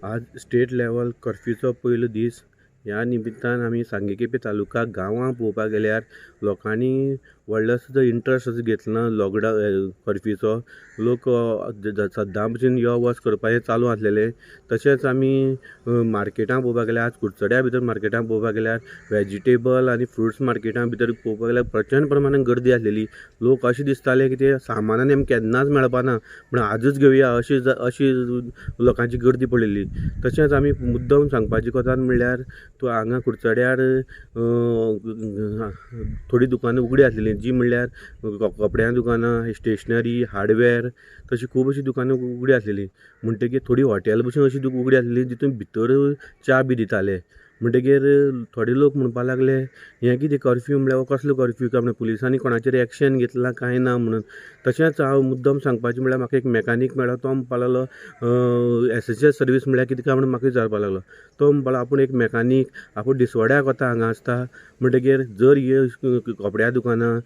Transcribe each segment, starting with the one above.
आज state level कर्फ्यूचो पयलो दीस. ह्या निमित्तान आमी सांगेकेपे तालुका गांवां पळोवपाक गेल्यार लोकांनी व्हडलो सुद्दां इंट्रस्ट असो घेतलो ना कर्फ्यूचो. लोक सद्दां भशेन यो वच करपाचें चालू आसलेलें. तशेंच आमी मार्केटां पळोवपाक गेल्यार आज कुडचड्या भितर मार्केटां पळोवपाक गेल्यार वेजिटेबल आनी फ्रुट्स मार्केटां भितर पळोवपाक गेल्यार प्रचंड प्रमाणान गर्दी आसलेली. लोक अशें दिसताले की ते सामानान आमकां केन्नाच मेळपाना पूण आजूच घेवया अशी लोकांची गर्दी पडलेली. तशेंच आमी मुद्दम सांगपाची गजाल म्हणल्यार तूं हांगा कुडचड्यार थोडी दुकानां उगडी आसलेली जी म्हणल्यार कपड्यां दुकानां, स्टेशनरी, हार्डवेअर तशी खूब अशी दुकानां उगडी आसलेली. म्हणटकीर थोडी हॉटेल भशेन अशी उगडी आसलेली जितून भितर च्या बी दिताले. म्हणटकीर थोडे लोक म्हणपाक लागले हें कितें कर्फ्यू म्हणल्यार कसलो कर्फ्यू काय म्हणून पुलिसांनी कोणाचेर एक्शन घेतलां कांय ना म्हणून. तशेंच हांव मुद्दम सांगपाचें म्हणल्यार म्हाका एक मेकॅनीक मेळ्ळो. तो म्हणपाक लागलो एसेंशियल सर्वीस म्हणल्यार कितें काय म्हणून म्हाका विचारपाक लागलो. तो म्हणपाक आपूण एक मेकॅनीक, आपूण दिसवाड्याक वता हांगा आसता. म्हणटकीर जर हे कपड्या दुकानां,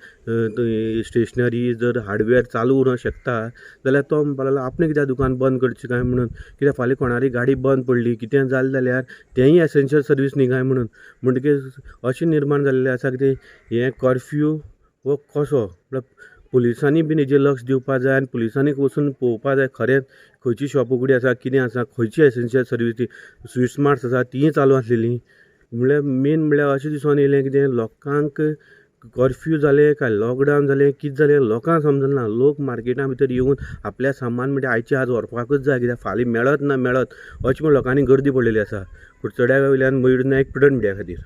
स्टेशनरी जर हार्डवेअर चालू उरूंक शकता जाल्यार तो म्हणपाक लागलो आपणें कित्याक दुकान बंद करचें काय म्हणून. कित्याक फाल्यां कोणारी गाडी बंद पडली कितें जालें जाल्यार तेंय एसेंशियल सर्वीस न्ही काय म्हणून. म्हणटकीर अशें निर्माण जाल्लें आसा की हें कर्फ्यू हो कसो म्हणल्यार पुलिसांनी बीन हेजेर लक्ष दिवपाक जाय आनी पुलिसांनी वचून पळोवपाक जाय खरेंच खंयची शॉप उगडी आसा, कितें आसा, खंयची एसेंशियल सर्वीस स्वीट मार्ट्स आसा तीय चालू आसलेली. म्हणल्यार मेन म्हणल्यार अशें दिसून येयलें की लोकांक कर्फ्यू जालें काय लॉकडावन जालें कितें जालें लोकांक समजना. लोक मार्केटां भितर येवन आपल्या सामान म्हणजे आयचे आज व्हरपाकूच जाय कित्याक फाल्यां मेळत ना मेळत अशें म्हूण लोकांनी गर्दी पडलेली आसा. कुडचड्या वयल्यान मयूर नायक, प्रिंट मिडिया खातीर.